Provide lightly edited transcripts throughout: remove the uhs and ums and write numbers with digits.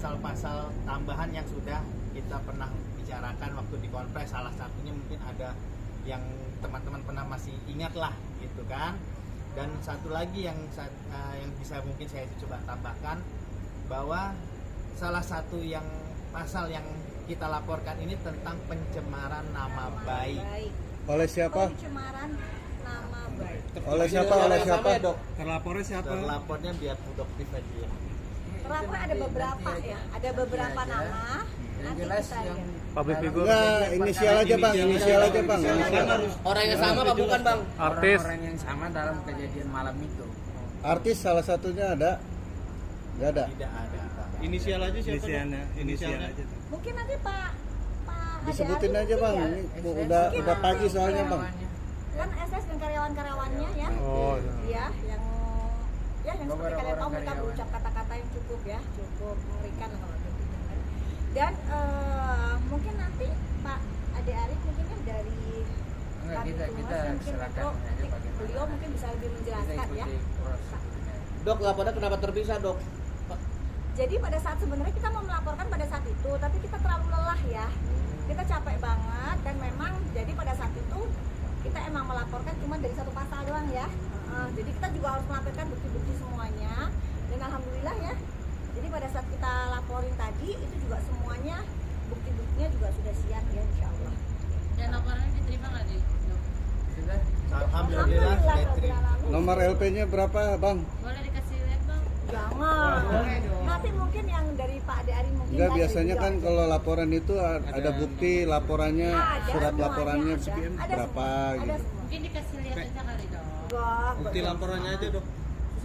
pasal-pasal tambahan yang sudah kita pernah bicarakan waktu di konferensi. Salah satunya mungkin ada yang teman-teman pernah masih ingat lah gitu kan. Dan satu lagi yang bisa mungkin saya coba tambahkan, bahwa salah satu yang pasal yang kita laporkan ini tentang pencemaran nama baik. Oleh siapa? Pencemaran nama baik. Oleh siapa? Oleh siapa? Dok? Terlapornya siapa? Terlapornya biar produktif aja ya. Terlapor ada beberapa ya, ada beberapa nama. Nanti jelas kita yang lihat. Public figure. Enggak, inisial aja bang, inisial aja bang. Orang yang sama apa bukan bang? Artis. orang yang sama dalam kejadian malam itu. Artis salah satunya ada? Nggak ada. Tidak ada. Inisial aja siapa? Inisial aja. Mungkin nanti Pak Disebutin Ade aja Ari bang, mungkin ini ya. udah pagi soalnya bang. Kan SS dan karyawan-karyawannya ya. Oh, Iya, yang seperti Beberapa kalian tahu orang mereka karyawan. berucap kata-kata yang cukup mengerikan lah kalau gitu kan. Dan mungkin nanti Pak Ade Ari mungkin ya dari Enggak, Kabit kita Humas, mungkin serahkan Metro, aja nanti bagaimana. beliau mungkin bisa lebih Kita menjelaskan ya. ikuti prosedurnya. Dok, lapornya kenapa terpisah dok? Jadi pada saat sebenarnya kita mau melaporkan pada saat itu, tapi kita terlalu lelah ya. Kita capek banget dan memang jadi pada saat itu kita emang melaporkan cuma dari satu pasal doang ya. Jadi kita juga harus melaporkan bukti-bukti semuanya. Dan alhamdulillah ya. Jadi pada saat kita laporin tadi itu juga semuanya bukti-buktinya juga sudah siap ya insya Allah. Dan laporannya diterima nggak di? Sudah. Alhamdulillah sudah diterima. Nomor LP-nya berapa bang? Boleh dikasih lihat bang? Jangan. Nanti mungkin yang dari Pak Ade Ari mungkin. Enggak, ya, biasanya dari kan beliau. kalau laporan itu ada bukti laporannya, Ada surat semuanya, laporannya ada. Ada berapa semua, ada gitu. semua. Mungkin dikasih lihat aja kali dong. Enggak, Bukti enggak. laporannya aja dok.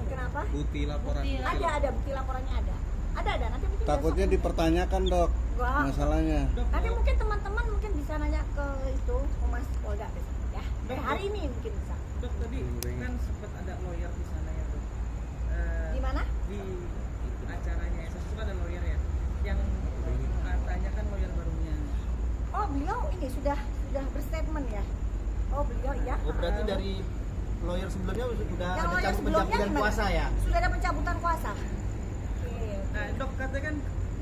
Kenapa? Bukti laporan. Bukti. Ada bukti laporannya ada. Ada nanti mungkin Takutnya besok. dipertanyakan dok Enggak. masalahnya. Nanti mungkin teman-teman mungkin bisa nanya ke itu Humas Polda besok ya. Hari ini mungkin bisa. Dok, tadi kan sempat ada lawyer di sana ya dok. Di mana? Di acaranya SS itu ada lawyer ya, yang katanya kan lawyer barunya. Oh, beliau ini sudah berstatement ya. Oh, beliau ya. Oh, berarti dari lawyer sebelumnya sudah Yang ada lawyer cabut sebelumnya pencabutan gimana? kuasa ya? Sudah ada pencabutan kuasa. Oke. Nah dok, katanya kan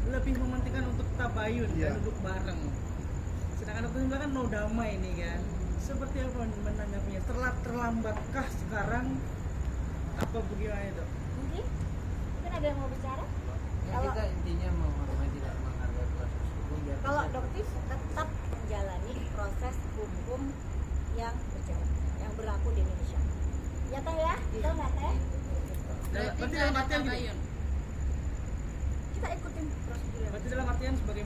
lebih mementingkan untuk tabayun Iya. dan duduk bareng. Sedangkan dokter bilang kan no damai nih kan. Seperti apa menanggapinya? Terlambatkah sekarang? Apa bagaimana dok? Mungkin ada yang mau bicara? Ya, kita intinya menghormati dan menghargai proses hukum biar Kalau bisa- Doktif tetap menjalani proses hukum yang berjalan, yang berlaku di Indonesia. Ya teh ya, betul nggak teh? Berarti dalam artian gini, tabayun. Kita ikutin prosedur yang berarti dalam artian sebagai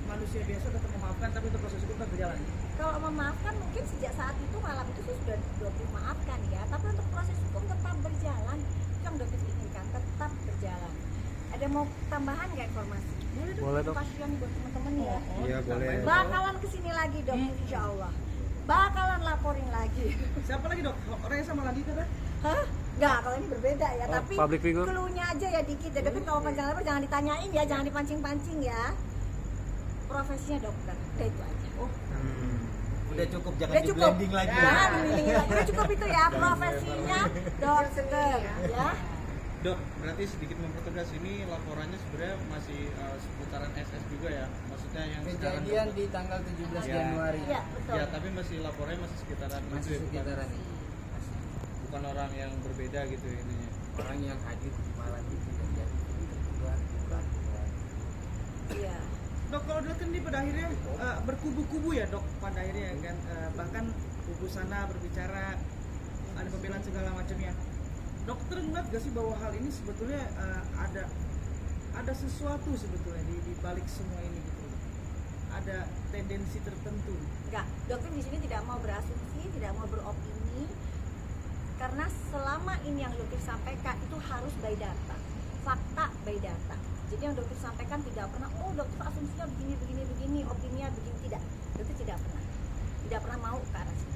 manusia biasa tetap memaafkan, tapi untuk proses hukum tetap berjalan. Kalau memaafkan mungkin sejak saat itu malam itu sih sudah dimaafkan ya, tapi untuk proses hukum tetap berjalan. Itu yang Doktif inginkan tetap berjalan. Ada mau tambahan nggak informasi? Boleh, Dok. Kasihan buat teman-teman ya. Iya boleh. Bakalan kesini lagi dok, insya Allah. Bakalan laporin lagi. Siapa lagi dok? Orang yang sama lagi kan? Hah? Enggak, kalau ini berbeda ya. Oh, Tapi public figure. clue-nya aja ya dikit ya. Tapi kalau panjang lebar jangan ditanyain ya, jangan dipancing-pancing ya. Profesinya dokter, udah itu aja. Udah cukup, jangan Udah di cukup. blending lagi. Jangan dimilih lagi. Udah cukup itu ya. Profesinya dokter ya. Dok, berarti sedikit mempertegas ini laporannya sebenarnya masih seputaran SS juga ya. Maksudnya yang sekarang kejadian di tanggal 17 Ya. Januari. Iya, betul. Ya, tapi masih laporannya masih sekitaran itu Masih ya, bukan- sekitaran ini. bukan orang yang berbeda gitu ininya. Orang yang hadir di malam itu dan jadi bukan. Iya. Dok, kalau dilihat kan ini pada akhirnya berkubu-kubu ya dok, pada akhirnya kan bahkan kubu sana berbicara ada pembelaan segala macamnya. Dokter ngeliat gak sih bahwa hal ini sebetulnya ada sesuatu sebetulnya di balik semua ini gitu, ada tendensi tertentu. Enggak, dokter di sini tidak mau berasumsi, tidak mau beropini. Karena selama ini yang dokter sampaikan itu harus by data, fakta by data. Jadi yang dokter sampaikan tidak pernah, oh dokter asumsinya begini, opininya begini, tidak. Dokter tidak pernah mau ke arah situ.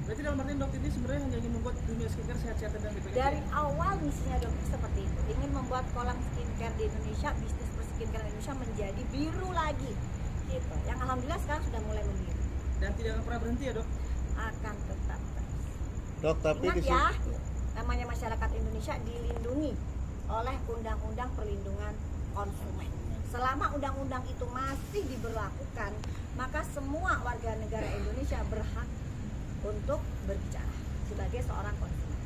Berarti dalam artian dokter ini sebenarnya hanya ingin membuat dunia skincare sehat-sehat dan baik-baik aja. Dari awal misinya dokter seperti itu, ingin membuat kolam skincare di Indonesia, bisnis skincare Indonesia menjadi biru lagi, gitu. Yang alhamdulillah sekarang sudah mulai membiru, Dan tidak akan pernah berhenti ya dok. akan tetap terus. Dok tapi Ingat di ya, sini namanya masyarakat Indonesia dilindungi oleh Undang-Undang Perlindungan Konsumen. Selama undang-undang itu masih diberlakukan, maka semua warga negara Indonesia berhak untuk berbicara sebagai seorang konsumen.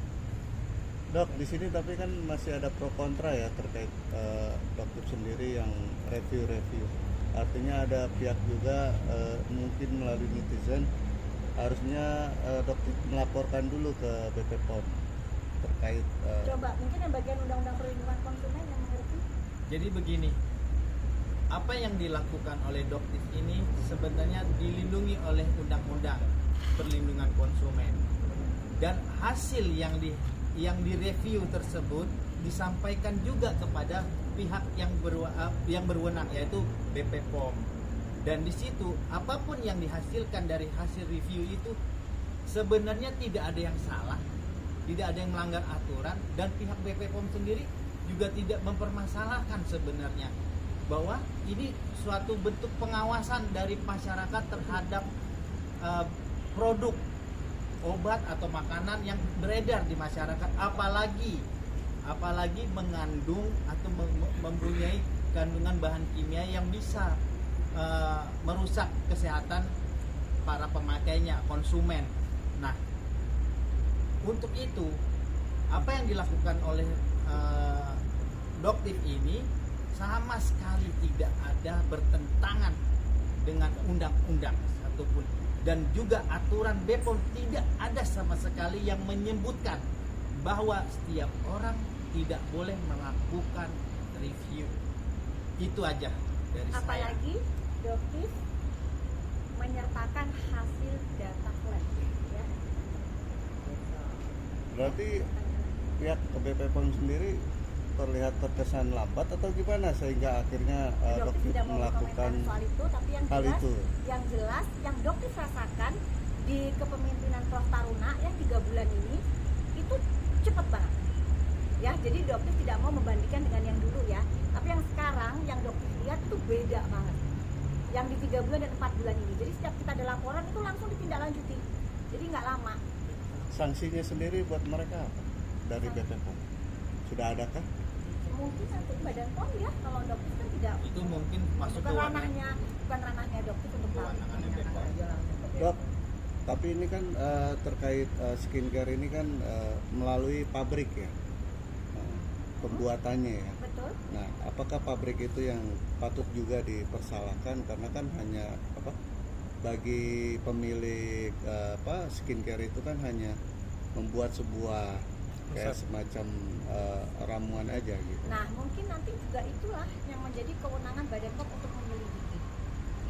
Dok, di sini tapi kan masih ada pro kontra ya terkait dokter sendiri yang review. Artinya ada pihak juga mungkin melalui netizen harusnya dokter melaporkan dulu ke BP POM terkait Coba mungkin yang bagian undang-undang perlindungan konsumen yang mengerti. Jadi begini, apa yang dilakukan oleh Doktif ini sebenarnya dilindungi oleh undang-undang perlindungan konsumen, dan hasil yang direview tersebut disampaikan juga kepada pihak yang berwenang, yaitu BP POM. Dan di situ apapun yang dihasilkan dari hasil review itu sebenarnya tidak ada yang salah, tidak ada yang melanggar aturan, dan pihak BP POM sendiri juga tidak mempermasalahkan sebenarnya bahwa ini suatu bentuk pengawasan dari masyarakat terhadap produk obat atau makanan yang beredar di masyarakat, apalagi mengandung atau mempunyai kandungan bahan kimia yang bisa merusak kesehatan para pemakainya, konsumen. Nah, untuk itu apa yang dilakukan oleh Doktif ini sama sekali tidak ada bertentangan dengan undang-undang satupun, dan juga aturan BPOM tidak ada sama sekali yang menyebutkan bahwa setiap orang tidak boleh melakukan review. Itu aja dari saya. Apalagi Doktif menyertakan hasil data lab, ya. berarti pihak BP POM sendiri terlihat terkesan lambat atau gimana sehingga akhirnya Doktif Doktif tidak mau melakukan berkomentar soal itu, tapi yang hal jelas, itu. yang Doktif rasakan di kepemimpinan Prof Taruna yang 3 bulan ini itu cepet banget. Ya, jadi Doktif tidak mau membandingkan dengan yang dulu ya, tapi yang sekarang yang Doktif lihat itu beda banget. Yang di 3 bulan dan 4 bulan ini. Jadi setiap kita ada laporan itu langsung ditindaklanjuti. Jadi nggak lama. Sanksinya sendiri buat mereka apa dari BP POM? Sudah adakah? Mungkin nanti Badan POM ya, kalau Doktif kan tidak. Itu mungkin masuk bukan ke ranahnya Doktif untuk tahu. kewenangannya BPOM. Dok, tapi ini kan terkait skincare ini kan melalui pabrik ya, pembuatannya ya. Betul. Nah, apakah pabrik itu yang patut juga dipersalahkan karena kan hanya bagi pemilik skincare itu kan hanya membuat sebuah kayak semacam ramuan aja gitu. Nah, mungkin nanti juga itulah yang menjadi kewenangan Badan POM untuk menyelidiki.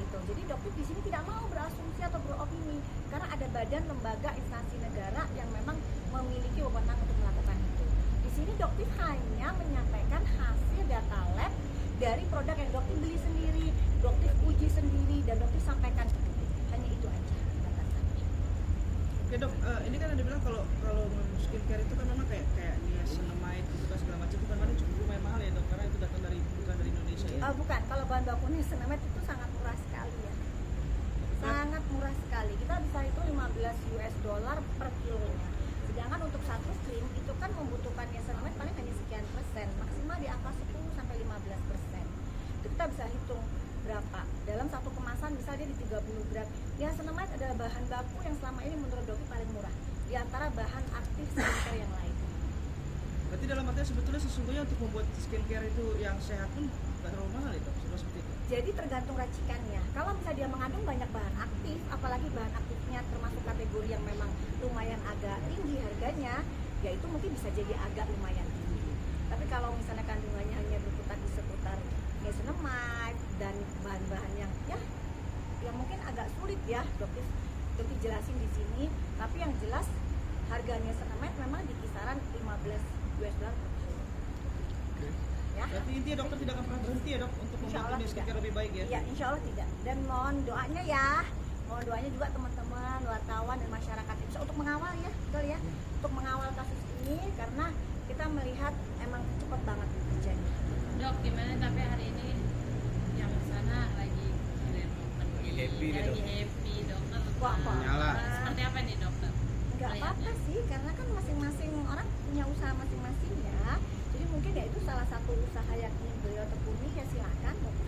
Gitu. Jadi Doktif di sini tidak mau berasumsi atau beropini karena ada badan, lembaga, instansi negara yang memang memiliki wewenang untuk melakukan itu. Di sini Doktif hanya menyampaikan hasil data lab dari produk yang Doktif beli sendiri, Doktif uji sendiri, dan Doktif sampaikan ke publik. Hanya itu aja batasannya. Oke dok, ini kan ada bilang kalau skincare itu kan memang kayak niacinamide gitu kan segala macam, itu kan cukup lumayan mahal ya dok, karena itu datang bukan dari Indonesia ya. Bukan, kalau bahan baku niacinamide itu sangat murah sekali ya. Sangat murah sekali. Kita bisa hitung $15 per kilonya. Sedangkan untuk satu krim itu kan membutuhkan niacinamide paling hanya sekian persen, maksimal di angka 10-15%. Itu kita bisa hitung berapa. Dalam satu kemasan misalnya dia di 30 gram. Niacinamide adalah bahan baku yang selama ini menurut Doktif paling murah di antara bahan aktif skincare yang lain. Berarti dalam artinya sebetulnya sesungguhnya untuk membuat skincare itu yang sehat pun nggak terlalu mahal ya dok, seperti itu. Jadi tergantung racikannya. Kalau misalnya dia mengandung banyak bahan aktif, apalagi bahan aktifnya termasuk kategori yang memang lumayan agak tinggi harganya, ya itu mungkin bisa jadi agak lumayan tinggi. Tapi kalau misalnya kandungannya hanya berputar di seputar niacinamide dan bahan-bahan yang mungkin agak sulit ya Doktif jelasin di sini. Tapi yang jelas harga niacinamide memang di kisaran $15 per kilo. Ya. Berarti intinya dokter tidak akan pernah berhenti ya dok untuk membuat ini skincare lebih baik ya? Iya, insya Allah tidak. Dan mohon doanya ya, mohon doanya juga teman-teman wartawan dan masyarakat bisa untuk mengawal ya, betul ya, untuk mengawal kasus ini karena kita melihat emang cepat banget terjadi. Dok, gimana tapi hari ini yang sana lagi happy nih, Dok. lagi happy dokter. Wah, kok. Nyala. Seperti apa nih dokter? Nggak apa-apa sih, karena kan masing-masing orang punya usaha masing-masing ya. Jadi mungkin ya itu salah satu usaha yang ingin beliau tekuni, ya silahkan. Dokter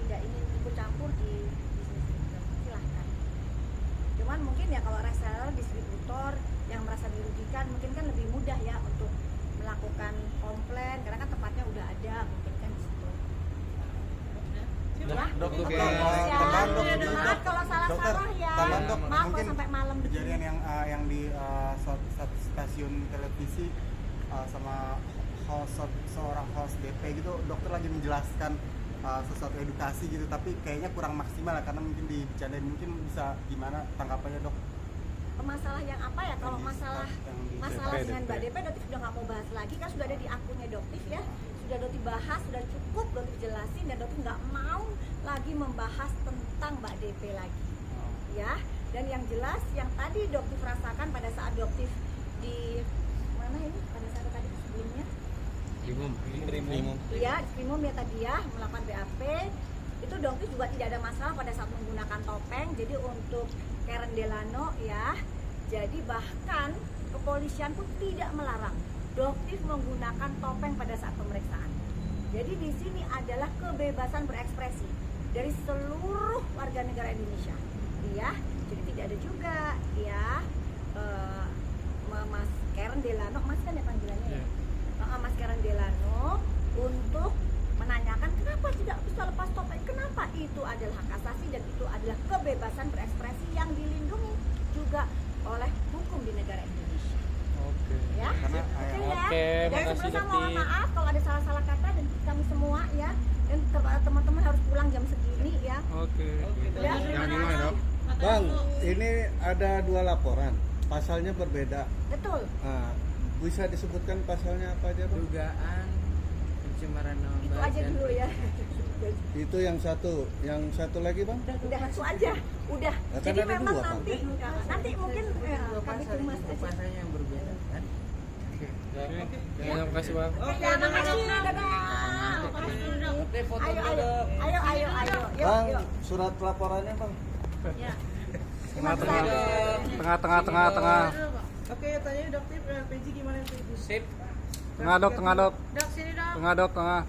tidak ingin ikut campur di bisnis itu, silahkan. Cuman mungkin ya kalau reseller, distributor yang merasa dirugikan, mungkin kan lebih mudah ya untuk melakukan komplain karena kan tempatnya udah ada, mungkin kan di situ. Ya, Dok, oke, ya, ya. tambahan, dok. Maaf kalau salah-salah ya. tambahan, dok. Maaf kalau Mungkin sampai malam begini. kejadian yang di stasiun televisi sama seorang host DP gitu, dokter lagi menjelaskan sesuatu edukasi gitu, tapi kayaknya kurang maksimal ya, karena mungkin dibicarain, mungkin bisa gimana tanggapannya, dok? Masalah yang apa ya? Kalau Yang di- masalah yang di masalah DP. dengan Mbak DP, Dotif sudah nggak mau bahas lagi kan, sudah ada di akunnya Dotif ya, sudah Dotif bahas, sudah cukup Dotif jelasin, dan Dotif nggak mau lagi membahas tentang Mbak DP lagi ya. Dan yang jelas yang tadi Dotif rasakan pada saat Dotif di mana ini, pada saat tadi sebelumnya ya, di Krimum ya tadi ya, melakukan BAP itu Dotif juga tidak ada masalah pada saat menggunakan topeng. Jadi untuk Karen Delano ya, jadi bahkan kepolisian pun tidak melarang Dotif menggunakan topeng pada saat pemeriksaan. Jadi di sini adalah kebebasan berekspresi dari seluruh warga negara Indonesia ya. Jadi tidak ada juga ya Mas Karen Delano, Mas kan ya panggilannya ya, Mas Karen Delano, untuk menanyakan kenapa tidak bisa lepas topeng, kenapa itu adalah hak asasi dan itu adalah kebebasan berekspresi yang dilindungi juga oleh hukum di negara Indonesia. Oke. Ya, Karena oke ya. Dan sebelumnya mohon maaf kalau ada salah-salah kata dan kami semua ya, dan teman-teman harus pulang jam segini ya. Oke. Ya, terima kasih. Bang, ini ada 2 laporan, pasalnya berbeda. Betul. Nah, bisa disebutkan pasalnya apa aja, Bang? Dugaan pencemaran nama Itu baik aja dan dulu ya. Itu yang satu lagi, Bang? Udah itu aja. Udah. Nah, kan Jadi ada memang 2, Bang. nanti mungkin dua kami pasal tumas itu aja. pasalnya yang berbeda kan. Terima kasih, Bang. Oke, makasih. Dadah. Oke, foto Ayo, dulu, ayo. Dok. Ayo. Yuk, Bang, yuk. surat laporannya, Bang. Ya. Tengah. Oke, tanya Dokter PJ gimana PJ? Sip. Dok sini dok. Tengah, dok, tengah.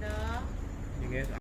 Dok.